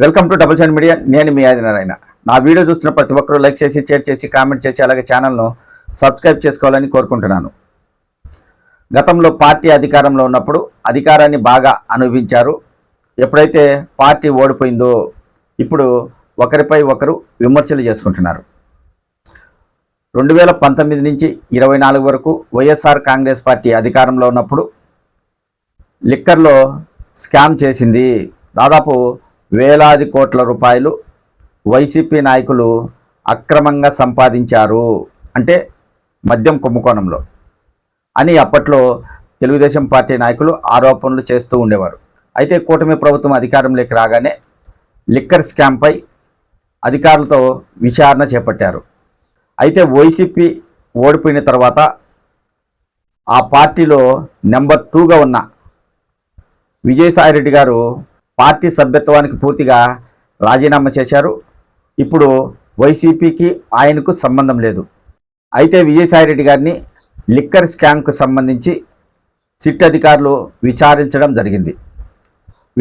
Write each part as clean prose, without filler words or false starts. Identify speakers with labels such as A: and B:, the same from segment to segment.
A: Welcome to double shine media. నేను మీ ఆదినారాయణ. నా video చూస్తున్న ప్రతి ఒక్కరూ లైక్ చేసి, షేర్ చేసి, కామెంట్ చేసి, అలాగే ఛానల్ను సబ్స్క్రైబ్ చేసుకోవాలని కోరుకుంటున్నాను. గతంలో పార్టీ అధికారంలో ఉన్నప్పుడు అధికారాన్ని బాగా అనుభవించారు. ఎప్పుడైతే పార్టీ ఓడిపోయిందో ఇప్పుడు ఒకరిపై ఒకరు విమర్శలు చేసుకుంటున్నారు. 2019 నుంచి 24 వరకు వైఎస్ఆర్ కాంగ్రెస్ పార్టీ అధికారంలో ఉన్నప్పుడు లిక్కర్లో స్కామ్ చేసింది. దాదాపు వేలాది కోట్ల రూపాయలు వైసీపీ నాయకులు అక్రమంగా సంపాదించారు, అంటే మద్యం కుంభకోణంలో అని అప్పట్లో తెలుగుదేశం పార్టీ నాయకులు ఆరోపణలు చేస్తూ ఉండేవారు. అయితే కూటమి ప్రభుత్వం అధికారంలోకి రాగానే లిక్కర్ స్కామ్పై అధికారులతో విచారణ చేపట్టారు. అయితే వైసీపీ ఓడిపోయిన తర్వాత ఆ పార్టీలో నెంబర్ 2గా ఉన్న విజయసాయిరెడ్డి గారు పార్టీ సభ్యత్వానికి పూర్తిగా రాజీనామా చేశారు. ఇప్పుడు వైసీపీకి ఆయనకు సంబంధం లేదు. అయితే విజయసాయిరెడ్డి గారిని లిక్కర్ స్కామ్కు సంబంధించి సిట్ అధికారులు విచారించడం జరిగింది.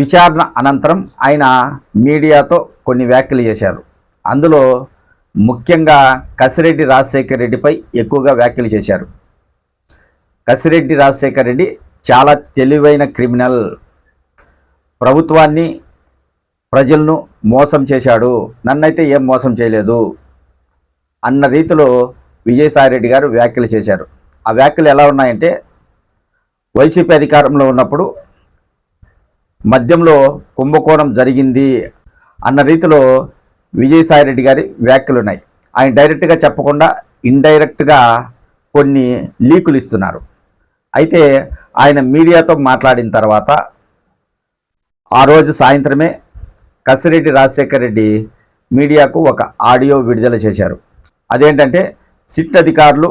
A: విచారణ అనంతరం ఆయన మీడియాతో కొన్ని వ్యాఖ్యలు చేశారు. అందులో ముఖ్యంగా కసిరెడ్డి రాజశేఖర రెడ్డిపై ఎక్కువగా వ్యాఖ్యలు చేశారు. కసిరెడ్డి రాజశేఖర రెడ్డి చాలా తెలివైన క్రిమినల్, ప్రభుత్వాన్ని ప్రజలను మోసం చేశాడు, నన్నైతే ఏం మోసం చేయలేదు అన్న రీతిలో విజయసాయిరెడ్డి గారు వ్యాఖ్యలు చేశారు. ఆ వ్యాఖ్యలు ఎలా ఉన్నాయంటే, వైసీపీ అధికారంలో ఉన్నప్పుడు మద్యంలో కుంభకోణం జరిగింది అన్న రీతిలో విజయసాయిరెడ్డి గారి వ్యాఖ్యలు ఉన్నాయి. ఆయన డైరెక్ట్గా చెప్పకుండా ఇండైరెక్ట్గా కొన్ని లీకులు ఇస్తున్నారు. అయితే ఆయన మీడియాతో మాట్లాడిన తర్వాత ఆ రోజు సాయంత్రమే కసిరెడ్డి రాజశేఖర రెడ్డి మీడియాకు ఒక ఆడియో విడుదల చేశారు. అదేంటంటే, సిట్ అధికారులు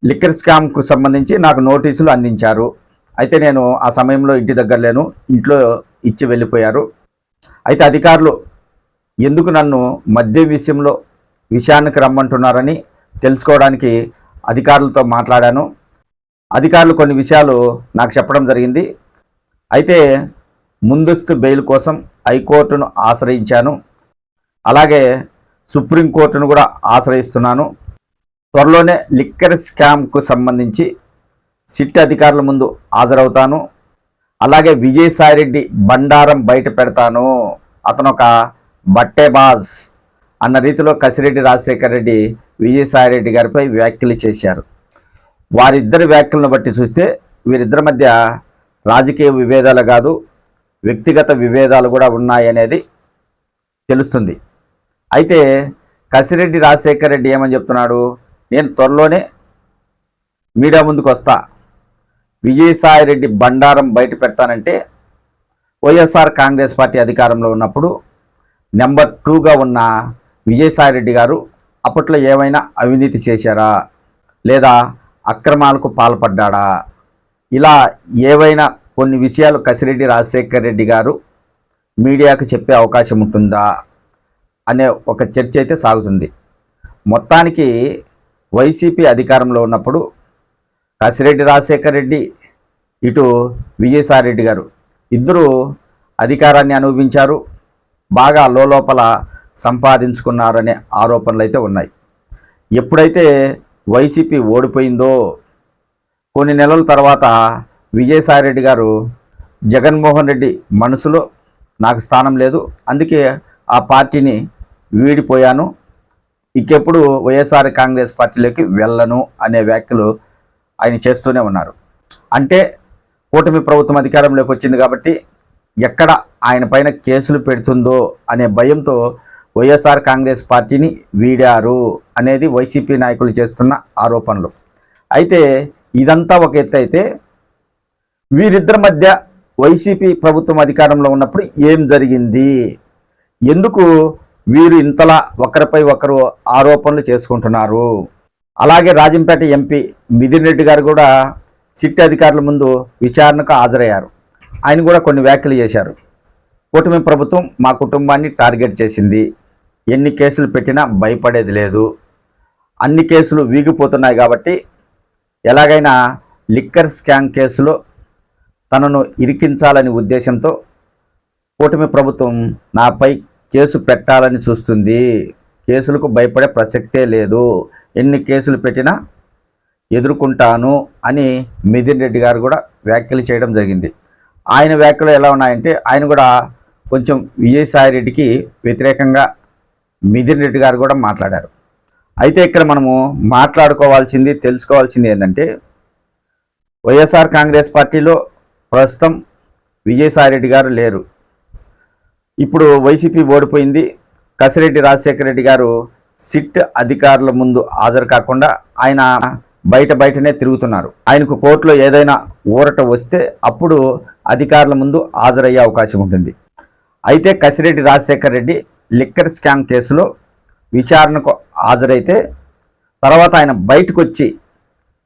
A: లిక్కర్ స్కామ్కు సంబంధించి నాకు నోటీసులు అందించారు. అయితే నేను ఆ సమయంలో ఇంటి దగ్గర లేను, ఇంట్లో ఇచ్చి వెళ్ళిపోయారు. అయితే అధికారులు ఎందుకు నన్ను మద్యం విషయంలో విషయానికి రమ్మంటున్నారని తెలుసుకోవడానికి అధికారులతో మాట్లాడాను. అధికారులు కొన్ని విషయాలు నాకు చెప్పడం జరిగింది. అయితే ముందస్తు బెయిల్ కోసం హైకోర్టును ఆశ్రయించాను, అలాగే సుప్రీంకోర్టును కూడా ఆశ్రయిస్తున్నాను. త్వరలోనే లిక్కర్ స్కామ్కు సంబంధించి సిట్ అధికారుల ముందు హాజరవుతాను. అలాగే విజయసాయిరెడ్డి బండారం బయట పెడతాను, అతను ఒక బట్టేబాజ్ అన్న రీతిలో కసిరెడ్డి రాజశేఖర రెడ్డి విజయసాయిరెడ్డి గారిపై వ్యాఖ్యలు చేశారు. వారిద్దరి వ్యాఖ్యలను బట్టి చూస్తే వీరిద్దరి మధ్య రాజకీయ విభేదాలు కాదు, వ్యక్తిగత విభేదాలు కూడా ఉన్నాయనేది తెలుస్తుంది. అయితే కసిరెడ్డి రాజశేఖర రెడ్డి ఏమని చెప్తున్నాడు, నేను త్వరలోనే మీడియా ముందుకు వస్తా, విజయసాయిరెడ్డి బండారం బయట పెడతానంటే వైఎస్ఆర్ కాంగ్రెస్ పార్టీ అధికారంలో ఉన్నప్పుడు నెంబర్ 2గా ఉన్న విజయసాయిరెడ్డి గారు అప్పట్లో ఏమైనా అవినీతి చేశారా, లేదా అక్రమాలకు పాల్పడ్డా, ఇలా ఏవైనా కొన్ని విషయాలు కసిరెడ్డి రాజశేఖర రెడ్డి గారు మీడియాకు చెప్పే అవకాశం ఉంటుందా అనే ఒక చర్చ అయితే సాగుతుంది. మొత్తానికి వైసీపీ అధికారంలో ఉన్నప్పుడు కసిరెడ్డి రాజశేఖర రెడ్డి, ఇటు విజయసాయిరెడ్డి గారు ఇద్దరు అధికారాన్ని అనుభవించారు, బాగా లోపల సంపాదించుకున్నారనే ఆరోపణలు అయితే ఉన్నాయి. ఎప్పుడైతే వైసీపీ ఓడిపోయిందో కొన్ని నెలల తర్వాత విజయసాయిరెడ్డి గారు జగన్మోహన్ రెడ్డి మనసులో నాకు స్థానం లేదు, అందుకే ఆ పార్టీని వీడిపోయాను, ఇంకెప్పుడు వైఎస్ఆర్ కాంగ్రెస్ పార్టీలోకి వెళ్ళను అనే వ్యాఖ్యలు ఆయన చేస్తూనే ఉన్నారు. అంటే కూటమి ప్రభుత్వం అధికారంలోకి వచ్చింది కాబట్టి ఎక్కడ ఆయన పైన కేసులు పెడుతుందో అనే భయంతో వైఎస్ఆర్ కాంగ్రెస్ పార్టీని వీడారు అనేది వైసీపీ నాయకులు చేస్తున్న ఆరోపణలు. అయితే ఇదంతా ఒక ఎత్తు అయితే, వీరిద్దరి మధ్య వైసీపీ ప్రభుత్వం అధికారంలో ఉన్నప్పుడు ఏం జరిగింది, ఎందుకు వీరు ఇంతలా ఒకరిపై ఒకరు ఆరోపణలు చేసుకుంటున్నారు? అలాగే రాజంపేట ఎంపీ మిథున్ రెడ్డి గారు కూడా సిట్ అధికారుల ముందు విచారణకు హాజరయ్యారు. ఆయన కూడా కొన్ని వ్యాఖ్యలు చేశారు. కూటమి ప్రభుత్వం మా కుటుంబాన్ని టార్గెట్ చేసింది, ఎన్ని కేసులు పెట్టినా భయపడేది లేదు, అన్ని కేసులు వీగిపోతున్నాయి కాబట్టి ఎలాగైనా లిక్కర్ స్కామ్ కేసులో తనను ఇరికించాలని ఉద్దేశంతో కూటమి ప్రభుత్వం నాపై కేసు పెట్టాలని చూస్తుంది, కేసులకు భయపడే ప్రసక్తే లేదు, ఎన్ని కేసులు పెట్టినా ఎదుర్కొంటాను అని మిథున్ రెడ్డి గారు కూడా వ్యాఖ్యలు చేయడం జరిగింది. ఆయన వ్యాఖ్యలు ఎలా ఉన్నాయంటే, ఆయన కూడా కొంచెం విజయసాయి రెడ్డికి వ్యతిరేకంగా మిథున్ రెడ్డి గారు కూడా మాట్లాడారు. అయితే ఇక్కడ మనము మాట్లాడుకోవాల్సింది, తెలుసుకోవాల్సింది ఏంటంటే, వైఎస్ఆర్ కాంగ్రెస్ పార్టీలో ప్రస్తుతం విజయసాయి రెడ్డి గారు లేరు. ఇప్పుడు వైసీపీ ఓడిపోయింది. కసిరెడ్డి రాజశేఖర రెడ్డి గారు సిట్ అధికారుల ముందు హాజరు కాకుండా ఆయన బయటనే తిరుగుతున్నారు. ఆయనకు కోర్టులో ఏదైనా ఊరట వస్తే అప్పుడు అధికారుల ముందు హాజరయ్యే అవకాశం ఉంటుంది. అయితే కసిరెడ్డి రాజశేఖర రెడ్డి లిక్కర్ స్కామ్ కేసులో విచారణకు హాజరైతే తర్వాత ఆయన బయటకు వచ్చి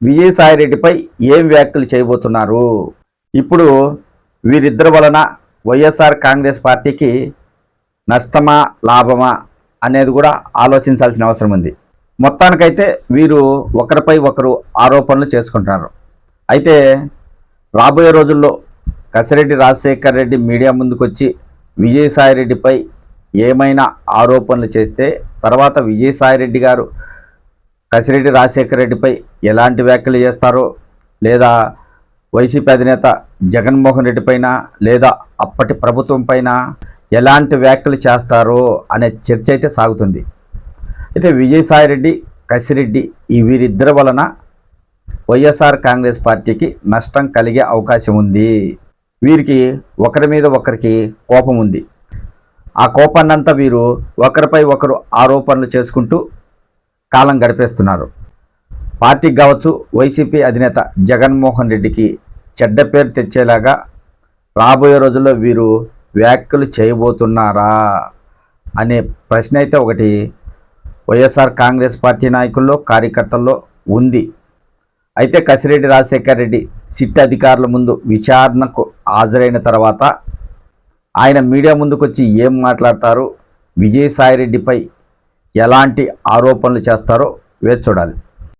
A: విజయసాయి రెడ్డిపై ఏం వ్యాఖ్యలు చేయబోతున్నారు, ఇప్పుడు వీరిద్దరి వలన వైఎస్ఆర్ కాంగ్రెస్ పార్టీకి నష్టమా లాభమా అనేది కూడా ఆలోచించాల్సిన అవసరం ఉంది. మొత్తానికైతే వీరు ఒకరిపై ఒకరు ఆరోపణలు చేసుకుంటున్నారు. అయితే రాబోయే రోజుల్లో కసిరెడ్డి రాజశేఖర రెడ్డి మీడియా ముందుకు వచ్చి విజయసాయి రెడ్డిపై ఏమైనా ఆరోపణలు చేస్తే తర్వాత విజయసాయి రెడ్డి గారు కసిరెడ్డి రాజశేఖర రెడ్డిపై ఎలాంటి వ్యాఖ్యలు చేస్తారో, లేదా వైసీపీ అధినేత జగన్మోహన్ రెడ్డి పైన లేదా అప్పటి ప్రభుత్వం పైన ఎలాంటి వ్యాఖ్యలు చేస్తారో అనే చర్చ అయితే సాగుతుంది. అయితే విజయసాయి రెడ్డి, కసిరెడ్డి ఈ వీరిద్దరి వలన వైఎస్ఆర్ కాంగ్రెస్ పార్టీకి నష్టం కలిగే అవకాశం ఉంది. వీరికి ఒకరి మీద ఒకరికి కోపం ఉంది. ఆ కోపాన్నంతా వీరు ఒకరిపై ఒకరు ఆరోపణలు చేసుకుంటూ కాలం గడిపేస్తున్నారు. పార్టీకి కావచ్చు, వైసీపీ అధినేత జగన్మోహన్ రెడ్డికి చెడ్డ పేరు తెచ్చేలాగా రాబోయే రోజుల్లో వీరు వ్యాఖ్యలు చేయబోతున్నారా అనే ప్రశ్న అయితే ఒకటి వైఎస్ఆర్ కాంగ్రెస్ పార్టీ నాయకుల్లో, కార్యకర్తల్లో ఉంది. అయితే కసిరెడ్డి రాజశేఖర రెడ్డి సిట్ అధికారుల ముందు విచారణకు హాజరైన తర్వాత ఆయన మీడియా ముందుకు వచ్చి ఏం మాట్లాడతారు, విజయసాయి రెడ్డిపై ఎలాంటి ఆరోపణలు చేస్తారో వేచి చూడాలి.